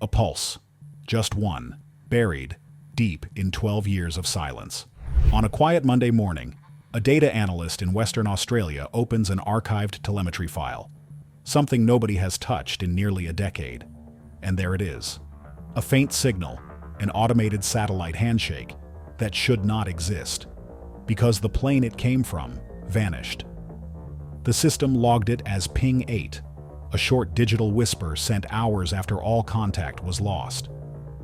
A pulse. Just one. Buried deep in 12 years of silence. On a quiet Monday morning, a data analyst in Western Australia opens an archived telemetry file. Something nobody has touched in nearly a decade. And there it is. A faint signal, an automated satellite handshake that should not exist, because the plane it came from vanished. The system logged it as Ping 8, a short digital whisper sent hours after all contact was lost.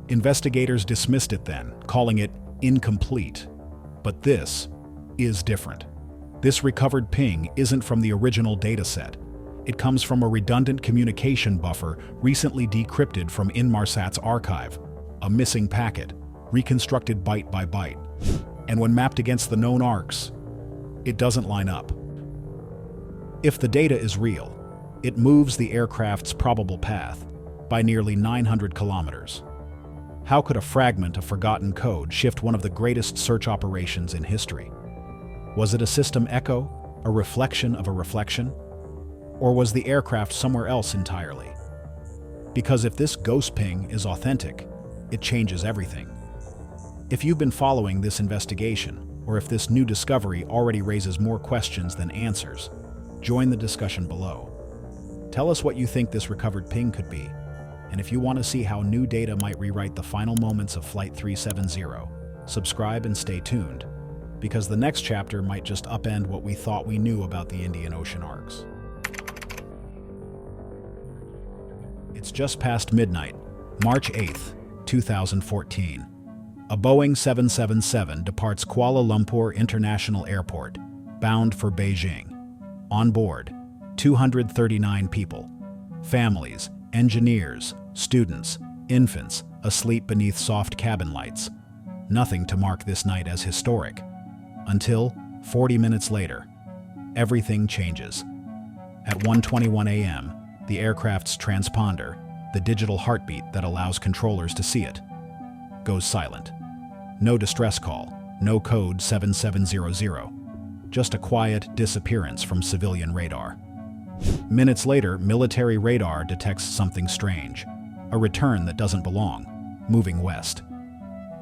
Investigators dismissed it then, calling it incomplete. But this is different. This recovered ping isn't from the original dataset. It comes from a redundant communication buffer recently decrypted from Inmarsat's archive, a missing packet, reconstructed byte by byte. And when mapped against the known arcs, it doesn't line up. If the data is real, it moves the aircraft's probable path by nearly 900 kilometers. How could a fragment of forgotten code shift one of the greatest search operations in history? Was it a system echo, a reflection of a reflection? Or was the aircraft somewhere else entirely? Because if this ghost ping is authentic, it changes everything. If you've been following this investigation, or if this new discovery already raises more questions than answers, join the discussion below. Tell us what you think this recovered ping could be, and if you want to see how new data might rewrite the final moments of Flight 370, subscribe and stay tuned, because the next chapter might just upend what we thought we knew about the Indian Ocean arcs. It's just past midnight, March 8th, 2014. A Boeing 777 departs Kuala Lumpur International Airport, bound for Beijing. On board, 239 people, families, engineers, students, infants, asleep beneath soft cabin lights. Nothing to mark this night as historic. Until, 40 minutes later, everything changes. At 1:21 a.m., the aircraft's transponder, the digital heartbeat that allows controllers to see it, goes silent. No distress call, no code 7700, just a quiet disappearance from civilian radar. Minutes later, military radar detects something strange, a return that doesn't belong, moving west.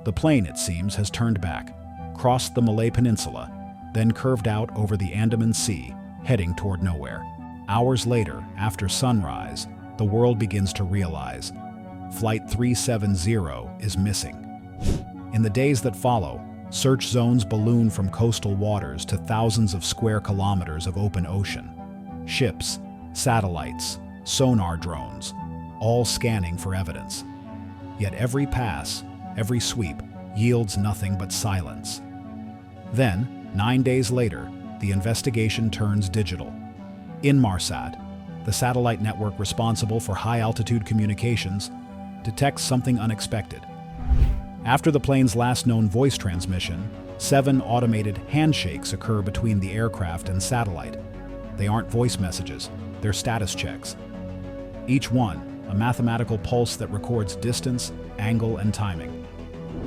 The plane, it seems, has turned back, crossed the Malay Peninsula, then curved out over the Andaman Sea, heading toward nowhere. Hours later, after sunrise, the world begins to realize Flight 370 is missing. In the days that follow, search zones balloon from coastal waters to thousands of square kilometers of open ocean. Ships, satellites, sonar drones, all scanning for evidence. Yet every pass, every sweep, yields nothing but silence. Then, 9 days later, the investigation turns digital. Inmarsat, the satellite network responsible for high-altitude communications, detects something unexpected. After the plane's last known voice transmission, 7 automated handshakes occur between the aircraft and satellite. They aren't voice messages, they're status checks. Each one, a mathematical pulse that records distance, angle, and timing.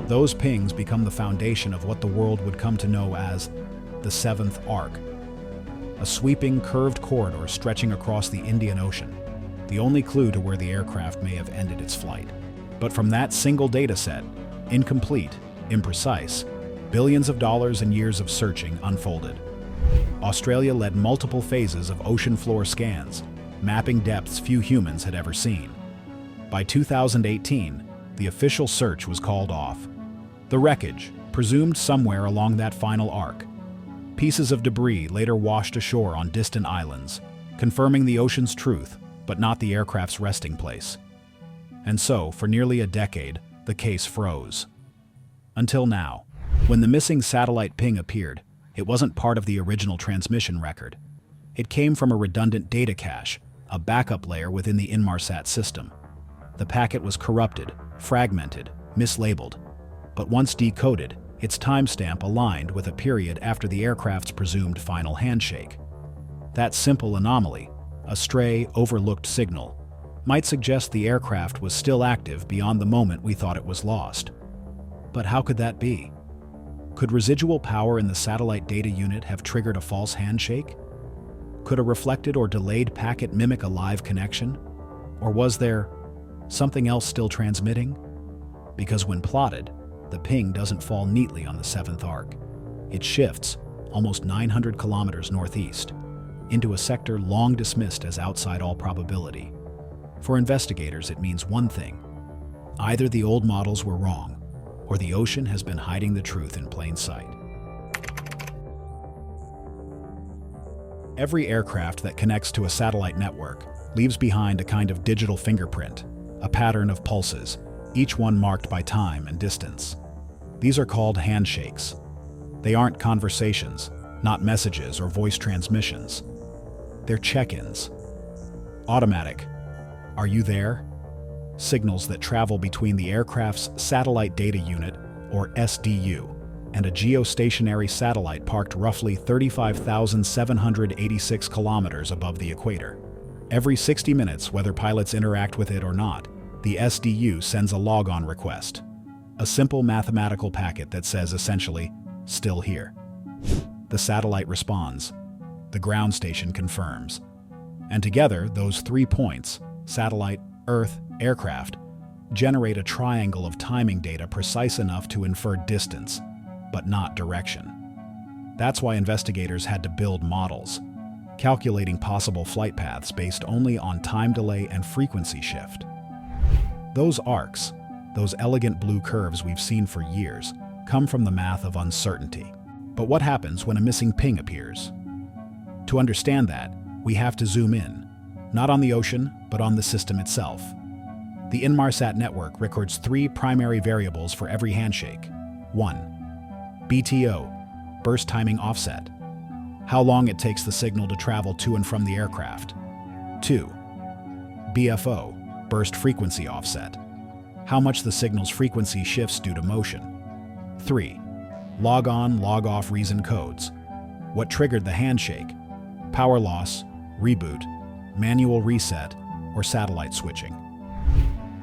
Those pings become the foundation of what the world would come to know as the Seventh Arc, a sweeping, curved corridor stretching across the Indian Ocean, the only clue to where the aircraft may have ended its flight. But from that single data set, incomplete, imprecise, billions of dollars and years of searching unfolded. Australia led multiple phases of ocean floor scans, mapping depths few humans had ever seen. By 2018, the official search was called off. The wreckage, presumed somewhere along that final arc. Pieces of debris later washed ashore on distant islands, confirming the ocean's truth, but not the aircraft's resting place. And so, for nearly a decade, the case froze. Until now, when the missing satellite ping appeared, it wasn't part of the original transmission record. It came from a redundant data cache, a backup layer within the Inmarsat system. The packet was corrupted, fragmented, mislabeled, but once decoded, its timestamp aligned with a period after the aircraft's presumed final handshake. That simple anomaly, a stray, overlooked signal, might suggest the aircraft was still active beyond the moment we thought it was lost. But how could that be? Could residual power in the satellite data unit have triggered a false handshake? Could a reflected or delayed packet mimic a live connection? Or was there Something else still transmitting? Because when plotted, the ping doesn't fall neatly on the 7th arc. It shifts almost 900 kilometers northeast into a sector long dismissed as outside all probability. For investigators, it means one thing. Either the old models were wrong, or the ocean has been hiding the truth in plain sight. Every aircraft that connects to a satellite network leaves behind a kind of digital fingerprint, a pattern of pulses, each one marked by time and distance. These are called handshakes. They aren't conversations, not messages or voice transmissions. They're check-ins. Automatic, "Are you there?" Signals that travel between the aircraft's satellite data unit, or SDU, and a geostationary satellite parked roughly 35,786 kilometers above the equator. Every 60 minutes, whether pilots interact with it or not, the SDU sends a logon request, a simple mathematical packet that says essentially, "Still here." The satellite responds. The ground station confirms. And together, those 3 points, satellite, Earth, aircraft, generate a triangle of timing data precise enough to infer distance, but not direction. That's why investigators had to build models, calculating possible flight paths based only on time delay and frequency shift. Those arcs, those elegant blue curves we've seen for years, come from the math of uncertainty. But what happens when a missing ping appears? To understand that, we have to zoom in, not on the ocean, but on the system itself. The Inmarsat network records 3 primary variables for every handshake. 1. BTO, burst timing offset, how long it takes the signal to travel to and from the aircraft. 2. BFO, burst frequency offset, how much the signal's frequency shifts due to motion. 3. Log on, log off reason codes, what triggered the handshake, power loss, reboot, manual reset, or satellite switching.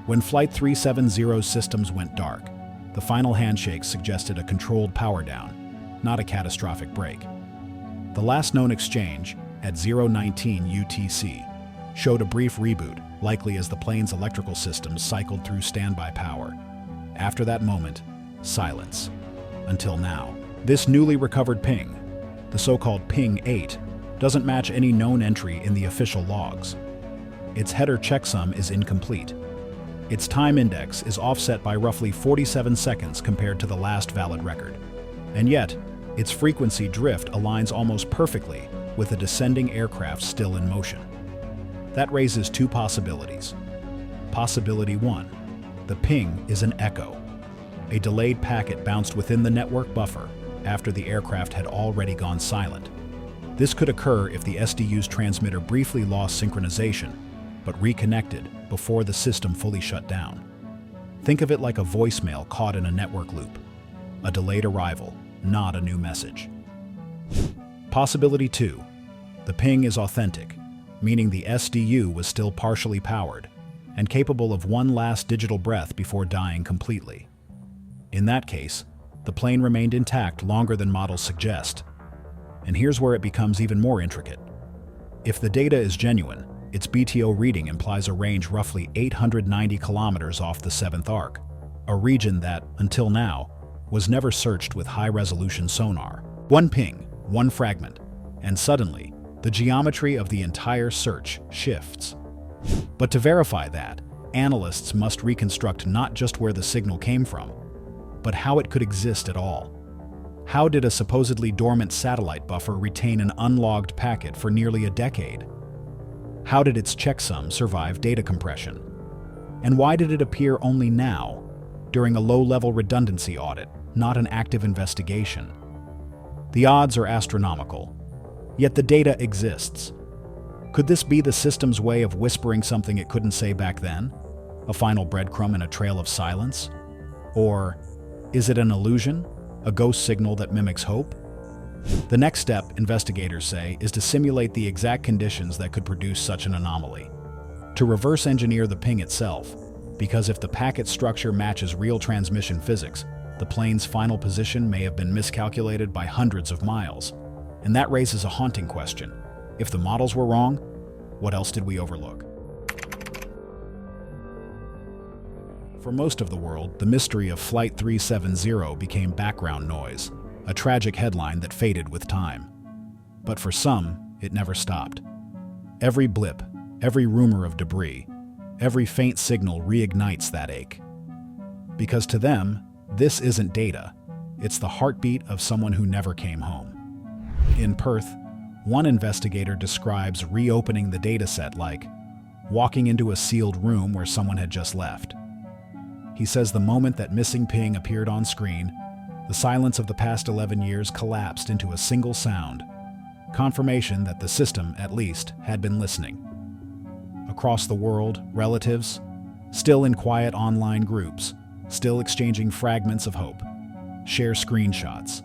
When Flight 370's systems went dark, the final handshake suggested a controlled power down, not a catastrophic break. The last known exchange, at 0:19 UTC, showed a brief reboot, likely as the plane's electrical systems cycled through standby power. After that moment, silence. Until now. This newly recovered ping, the so-called Ping 8, doesn't match any known entry in the official logs. Its header checksum is incomplete. Its time index is offset by roughly 47 seconds compared to the last valid record. And yet, its frequency drift aligns almost perfectly with a descending aircraft still in motion. That raises 2 possibilities. Possibility 1. The ping is an echo. A delayed packet bounced within the network buffer after the aircraft had already gone silent. This could occur if the SDU's transmitter briefly lost synchronization, but reconnected before the system fully shut down. Think of it like a voicemail caught in a network loop. A delayed arrival, not a new message. Possibility 2. The ping is authentic, meaning the SDU was still partially powered and capable of one last digital breath before dying completely. In that case, the plane remained intact longer than models suggest. And here's where it becomes even more intricate. If the data is genuine, its BTO reading implies a range roughly 890 kilometers off the 7th arc, a region that, until now, was never searched with high-resolution sonar. One ping, one fragment, and suddenly, the geometry of the entire search shifts. But to verify that, analysts must reconstruct not just where the signal came from, but how it could exist at all. How did a supposedly dormant satellite buffer retain an unlogged packet for nearly a decade? How did its checksum survive data compression? And why did it appear only now, during a low-level redundancy audit, not an active investigation? The odds are astronomical, yet the data exists. Could this be the system's way of whispering something it couldn't say back then? A final breadcrumb in a trail of silence? Or is it an illusion? A ghost signal that mimics hope? The next step, investigators say, is to simulate the exact conditions that could produce such an anomaly. To reverse engineer the ping itself, because if the packet structure matches real transmission physics, the plane's final position may have been miscalculated by hundreds of miles. And that raises a haunting question. If the models were wrong, what else did we overlook? For most of the world, the mystery of Flight 370 became background noise, a tragic headline that faded with time. But for some, it never stopped. Every blip, every rumor of debris, every faint signal reignites that ache. Because to them, this isn't data, it's the heartbeat of someone who never came home. In Perth, one investigator describes reopening the dataset like walking into a sealed room where someone had just left. He says the moment that missing ping appeared on screen, the silence of the past 11 years collapsed into a single sound, confirmation that the system, at least, had been listening. Across the world, relatives, still in quiet online groups, still exchanging fragments of hope, share screenshots,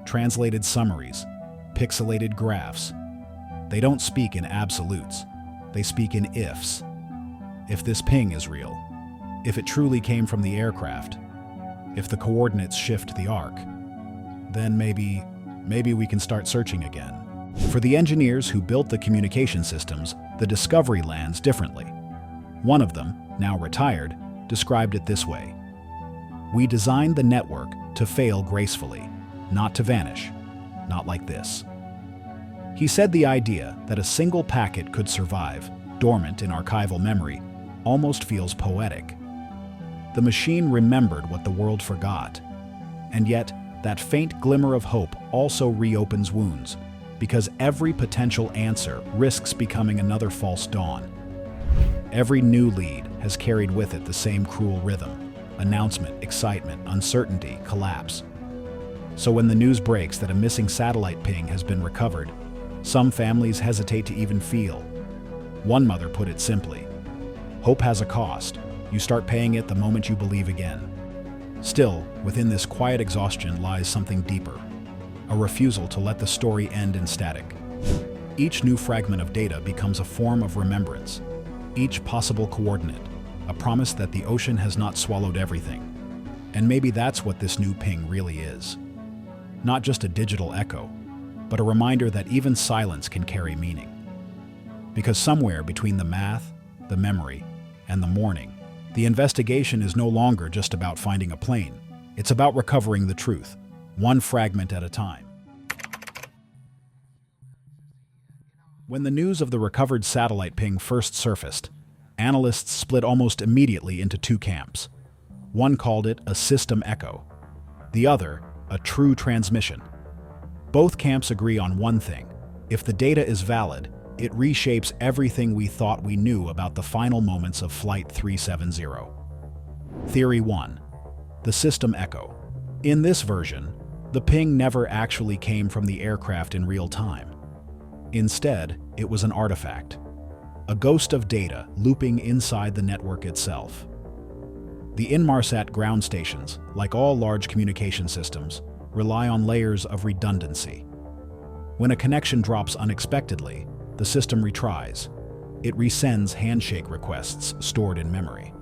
translated summaries, pixelated graphs. They don't speak in absolutes, they speak in ifs. If this ping is real, if it truly came from the aircraft, if the coordinates shift the arc, then maybe we can start searching again. For the engineers who built the communication systems, the discovery lands differently. One of them, now retired, described it this way: "We designed the network to fail gracefully, not to vanish, not like this." He said the idea that a single packet could survive, dormant in archival memory, almost feels poetic. The machine remembered what the world forgot. And yet, that faint glimmer of hope also reopens wounds, because every potential answer risks becoming another false dawn. Every new lead has carried with it the same cruel rhythm: announcement, excitement, uncertainty, collapse. So when the news breaks that a missing satellite ping has been recovered, some families hesitate to even feel. One mother put it simply: "Hope has a cost. You start paying it the moment you believe again." Still, within this quiet exhaustion lies something deeper: a refusal to let the story end in static. Each new fragment of data becomes a form of remembrance. Each possible coordinate, a promise that the ocean has not swallowed everything. And maybe that's what this new ping really is. Not just a digital echo, but a reminder that even silence can carry meaning. Because somewhere between the math, the memory, and the mourning, the investigation is no longer just about finding a plane. It's about recovering the truth, one fragment at a time. When the news of the recovered satellite ping first surfaced, analysts split almost immediately into two camps. One called it a system echo, the other a true transmission. Both camps agree on one thing: if the data is valid, it reshapes everything we thought we knew about the final moments of Flight 370. Theory 1. The system echo. In this version, the ping never actually came from the aircraft in real time. Instead, it was an artifact, a ghost of data looping inside the network itself. The Inmarsat ground stations, like all large communication systems, rely on layers of redundancy. When a connection drops unexpectedly, the system retries. It resends handshake requests stored in memory.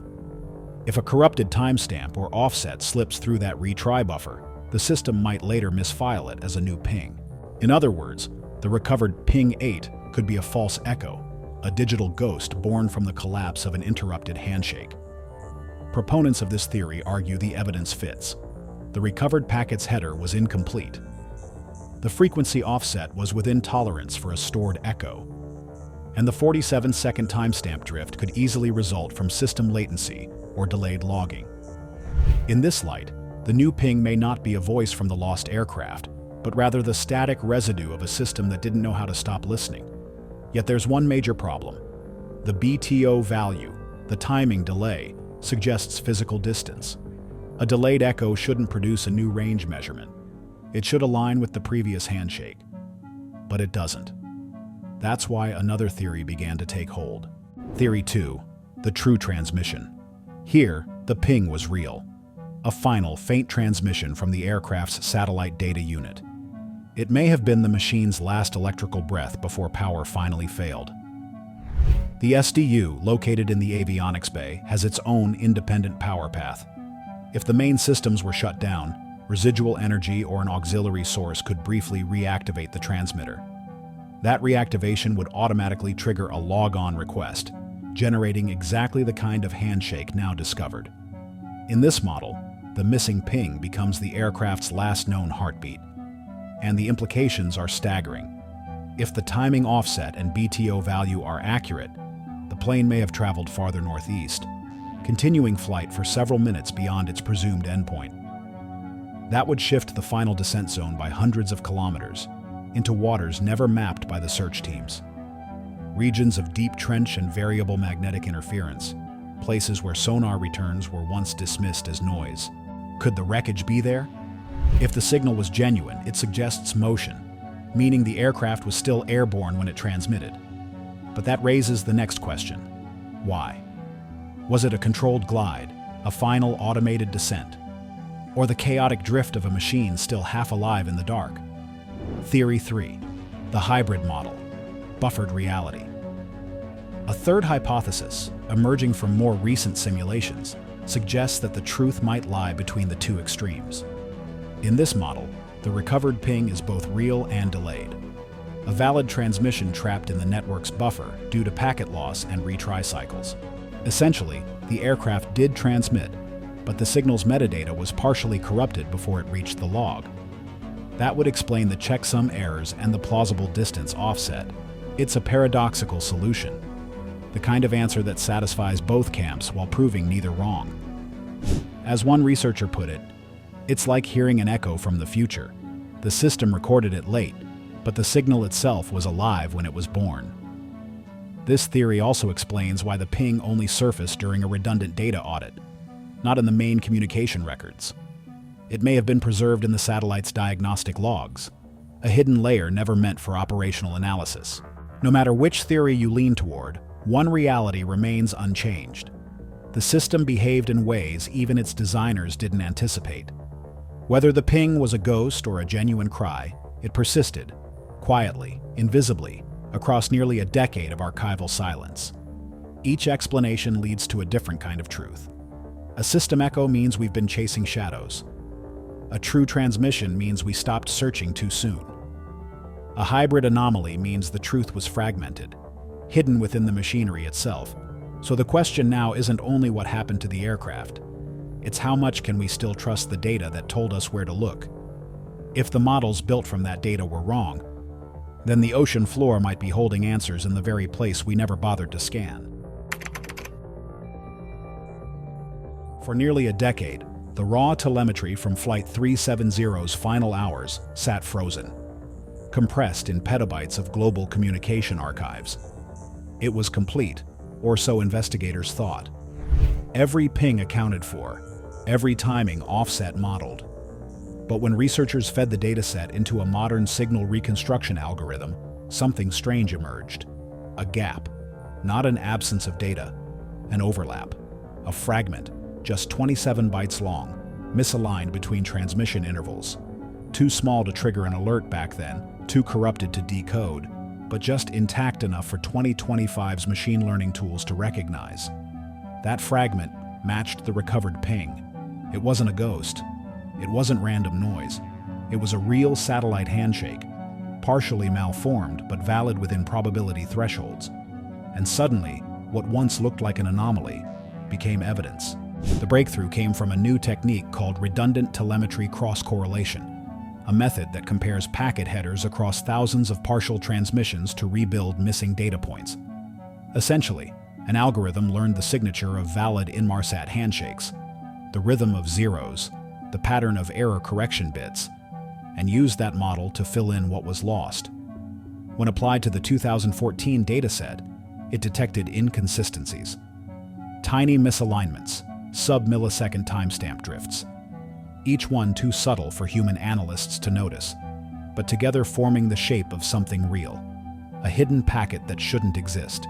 If a corrupted timestamp or offset slips through that retry buffer, the system might later misfile it as a new ping. In other words, the recovered ping 8 could be a false echo, a digital ghost born from the collapse of an interrupted handshake. Proponents of this theory argue the evidence fits. The recovered packet's header was incomplete. The frequency offset was within tolerance for a stored echo. And the 47-second timestamp drift could easily result from system latency or delayed logging. In this light, the new ping may not be a voice from the lost aircraft, but rather the static residue of a system that didn't know how to stop listening. Yet there's one major problem. The BTO value, the timing delay, suggests physical distance. A delayed echo shouldn't produce a new range measurement. It should align with the previous handshake. But it doesn't. That's why another theory began to take hold. Theory 2, the true transmission. Here, the ping was real. A final, faint transmission from the aircraft's satellite data unit. It may have been the machine's last electrical breath before power finally failed. The SDU, located in the avionics bay, has its own independent power path. If the main systems were shut down, residual energy or an auxiliary source could briefly reactivate the transmitter. That reactivation would automatically trigger a log-on request, generating exactly the kind of handshake now discovered. In this model, the missing ping becomes the aircraft's last known heartbeat, and the implications are staggering. If the timing offset and BTO value are accurate, the plane may have traveled farther northeast, continuing flight for several minutes beyond its presumed endpoint. That would shift the final descent zone by hundreds of kilometers into waters never mapped by the search teams. Regions of deep trench and variable magnetic interference, places where sonar returns were once dismissed as noise. Could the wreckage be there? If the signal was genuine, it suggests motion, meaning the aircraft was still airborne when it transmitted. But that raises the next question. Why? Was it a controlled glide, a final automated descent, or the chaotic drift of a machine still half alive in the dark? Theory 3. The hybrid model. Buffered reality. A third hypothesis, emerging from more recent simulations, suggests that the truth might lie between the two extremes. In this model, the recovered ping is both real and delayed, a valid transmission trapped in the network's buffer due to packet loss and retry cycles. Essentially, the aircraft did transmit, but the signal's metadata was partially corrupted before it reached the log. That would explain the checksum errors and the plausible distance offset. It's a paradoxical solution, the kind of answer that satisfies both camps while proving neither wrong. As one researcher put it, it's like hearing an echo from the future. The system recorded it late, but the signal itself was alive when it was born. This theory also explains why the ping only surfaced during a redundant data audit, not in the main communication records. It may have been preserved in the satellite's diagnostic logs, a hidden layer never meant for operational analysis. No matter which theory you lean toward, one reality remains unchanged. The system behaved in ways even its designers didn't anticipate. Whether the ping was a ghost or a genuine cry, it persisted, quietly, invisibly, across nearly a decade of archival silence. Each explanation leads to a different kind of truth. A system echo means we've been chasing shadows. A true transmission means we stopped searching too soon. A hybrid anomaly means the truth was fragmented, hidden within the machinery itself. So the question now isn't only what happened to the aircraft, it's how much can we still trust the data that told us where to look? If the models built from that data were wrong, then the ocean floor might be holding answers in the very place we never bothered to scan. For nearly a decade, the raw telemetry from Flight 370's final hours sat frozen, compressed in petabytes of global communication archives. It was complete, or so investigators thought. Every ping accounted for, every timing offset modeled. But when researchers fed the dataset into a modern signal reconstruction algorithm, something strange emerged. A gap, not an absence of data, an overlap, a fragment, just 27 bytes long, misaligned between transmission intervals. Too small to trigger an alert back then, too corrupted to decode, but just intact enough for 2025's machine learning tools to recognize. That fragment matched the recovered ping. It wasn't a ghost. It wasn't random noise. It was a real satellite handshake, partially malformed but valid within probability thresholds. And suddenly, what once looked like an anomaly became evidence. The breakthrough came from a new technique called redundant telemetry cross-correlation, a method that compares packet headers across thousands of partial transmissions to rebuild missing data points. Essentially, an algorithm learned the signature of valid Inmarsat handshakes, the rhythm of zeros, the pattern of error correction bits, and used that model to fill in what was lost. When applied to the 2014 dataset, it detected inconsistencies, tiny misalignments, sub-millisecond timestamp drifts, each one too subtle for human analysts to notice, but together forming the shape of something real, a hidden packet that shouldn't exist.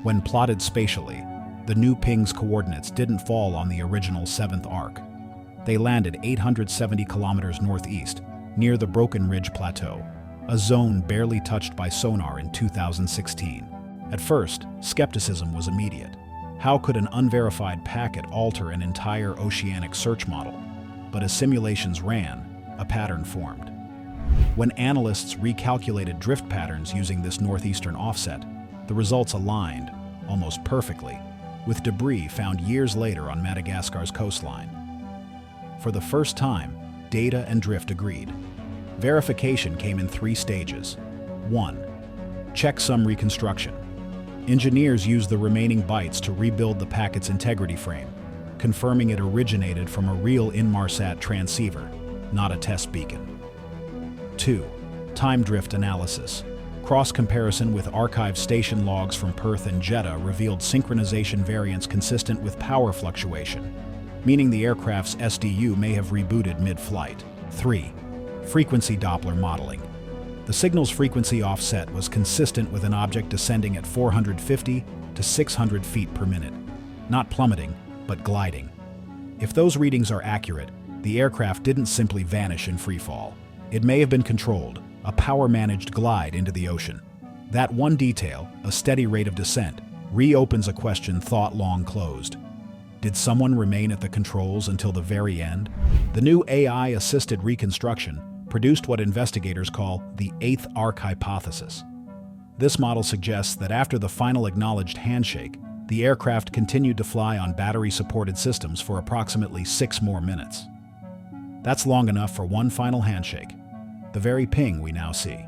When plotted spatially, the new ping's coordinates didn't fall on the original 7th arc. They landed 870 kilometers northeast, near the Broken Ridge Plateau, a zone barely touched by sonar in 2016. At first, skepticism was immediate. How could an unverified packet alter an entire oceanic search model? But as simulations ran, a pattern formed. When analysts recalculated drift patterns using this northeastern offset, the results aligned, almost perfectly, with debris found years later on Madagascar's coastline. For the first time, data and drift agreed. Verification came in 3 stages. 1. Checksum reconstruction. Engineers used the remaining bytes to rebuild the packet's integrity frame, confirming it originated from a real Inmarsat transceiver, not a test beacon. 2. Time drift analysis. Cross-comparison with archived station logs from Perth and Jeddah revealed synchronization variance consistent with power fluctuation, meaning the aircraft's SDU may have rebooted mid-flight. 3. Frequency Doppler modeling. The signal's frequency offset was consistent with an object descending at 450 to 600 feet per minute, not plummeting, but gliding. If those readings are accurate, the aircraft didn't simply vanish in freefall. It may have been controlled, a power-managed glide into the ocean. That one detail, a steady rate of descent, reopens a question thought long closed. Did someone remain at the controls until the very end? The new AI-assisted reconstruction produced what investigators call the 8th arc hypothesis. This model suggests that after the final acknowledged handshake, the aircraft continued to fly on battery-supported systems for approximately 6 more minutes. That's long enough for one final handshake, the very ping we now see,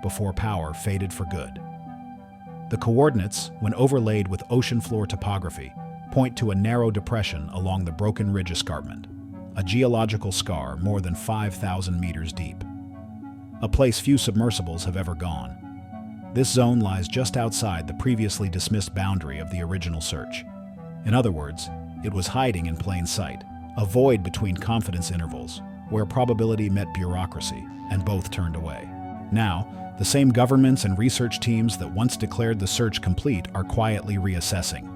before power faded for good. The coordinates, when overlaid with ocean floor topography, point to a narrow depression along the Broken Ridge Escarpment, a geological scar more than 5,000 meters deep. A place few submersibles have ever gone. This zone lies just outside the previously dismissed boundary of the original search. In other words, it was hiding in plain sight, a void between confidence intervals, where probability met bureaucracy, and both turned away. Now, the same governments and research teams that once declared the search complete are quietly reassessing.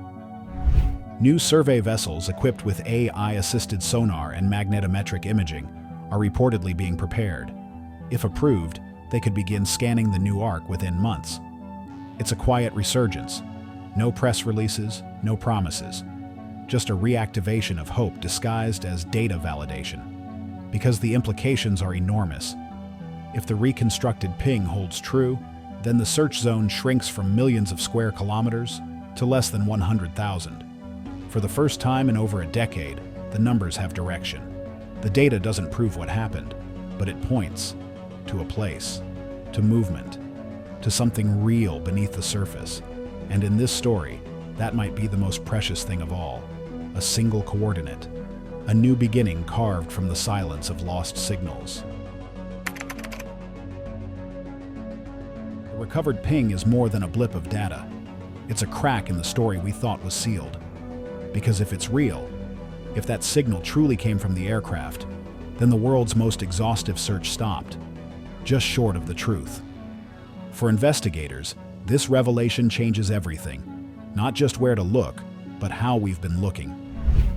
New survey vessels equipped with AI-assisted sonar and magnetometric imaging are reportedly being prepared. If approved, they could begin scanning the new arc within months. It's a quiet resurgence. No press releases, no promises. Just a reactivation of hope disguised as data validation. Because the implications are enormous. If the reconstructed ping holds true, then the search zone shrinks from millions of square kilometers to less than 100,000. For the first time in over a decade, the numbers have direction. The data doesn't prove what happened, but it points to a place, to movement, to something real beneath the surface. And in this story, that might be the most precious thing of all, a single coordinate, a new beginning carved from the silence of lost signals. The recovered ping is more than a blip of data. It's a crack in the story we thought was sealed. Because if it's real, if that signal truly came from the aircraft, then the world's most exhaustive search stopped, just short of the truth. For investigators, this revelation changes everything, not just where to look, but how we've been looking.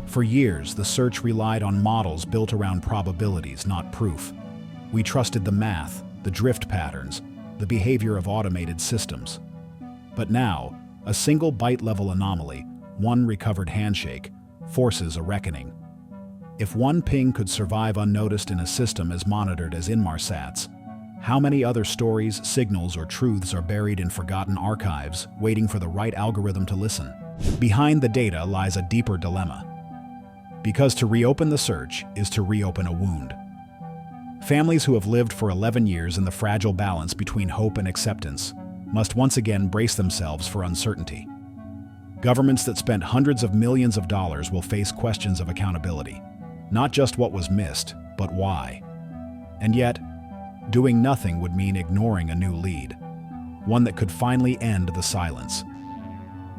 For years, the search relied on models built around probabilities, not proof. We trusted the math, the drift patterns, the behavior of automated systems. But now, a single byte-level anomaly, one recovered handshake, forces a reckoning. If one ping could survive unnoticed in a system as monitored as Inmarsat's, how many other stories, signals, or truths are buried in forgotten archives, waiting for the right algorithm to listen? Behind the data lies a deeper dilemma. Because to reopen the search is to reopen a wound. Families who have lived for 11 years in the fragile balance between hope and acceptance must once again brace themselves for uncertainty. Governments that spent hundreds of millions of dollars will face questions of accountability. Not just what was missed, but why. And yet, doing nothing would mean ignoring a new lead, one that could finally end the silence.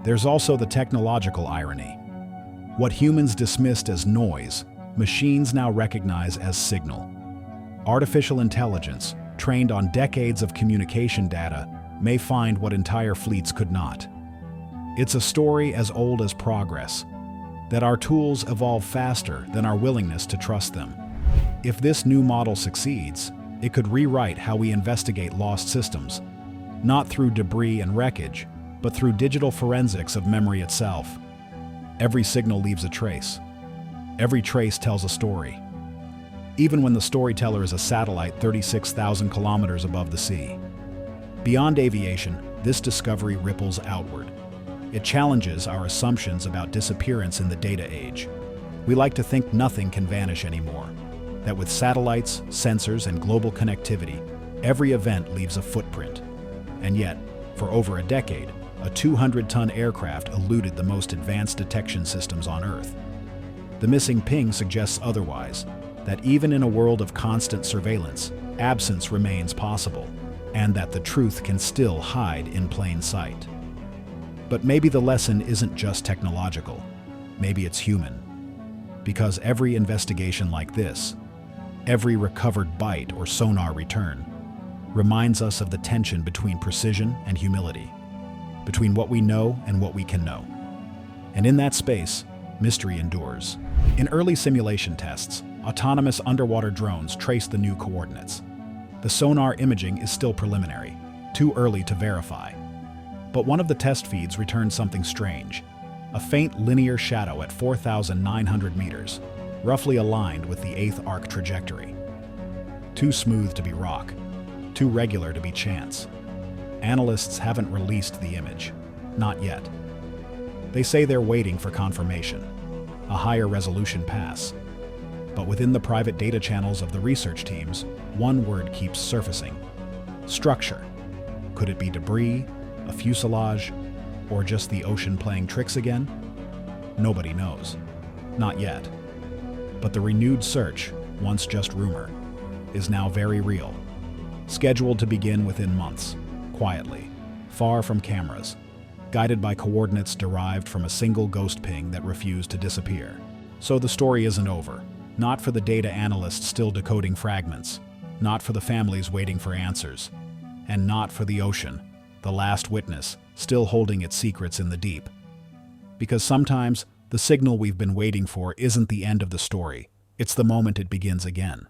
There's also the technological irony. What humans dismissed as noise, machines now recognize as signal. Artificial intelligence, trained on decades of communication data, may find what entire fleets could not. It's a story as old as progress, that our tools evolve faster than our willingness to trust them. If this new model succeeds, it could rewrite how we investigate lost systems, not through debris and wreckage, but through digital forensics of memory itself. Every signal leaves a trace. Every trace tells a story. Even when the storyteller is a satellite 36,000 kilometers above the sea. Beyond aviation, this discovery ripples outward. It challenges our assumptions about disappearance in the data age. We like to think nothing can vanish anymore, that with satellites, sensors, and global connectivity, every event leaves a footprint. And yet, for over a decade, a 200-ton aircraft eluded the most advanced detection systems on Earth. The missing ping suggests otherwise, that even in a world of constant surveillance, absence remains possible, and that the truth can still hide in plain sight. But maybe the lesson isn't just technological, maybe it's human. Because every investigation like this, every recovered byte or sonar return, reminds us of the tension between precision and humility, between what we know and what we can know. And in that space, mystery endures. In early simulation tests, autonomous underwater drones trace the new coordinates. The sonar imaging is still preliminary, too early to verify. But one of the test feeds returned something strange, a faint linear shadow at 4,900 meters, roughly aligned with the 8th arc trajectory. Too smooth to be rock, too regular to be chance. Analysts haven't released the image, not yet. They say they're waiting for confirmation, a higher resolution pass. But within the private data channels of the research teams, one word keeps surfacing: structure. Could it be debris, a fuselage, or just the ocean playing tricks again? Nobody knows. Not yet. But the renewed search, once just rumor, is now very real. Scheduled to begin within months, quietly, far from cameras, guided by coordinates derived from a single ghost ping that refused to disappear. So the story isn't over. Not for the data analysts still decoding fragments, not for the families waiting for answers, and not for the ocean, the last witness, still holding its secrets in the deep. Because sometimes, the signal we've been waiting for isn't the end of the story, it's the moment it begins again.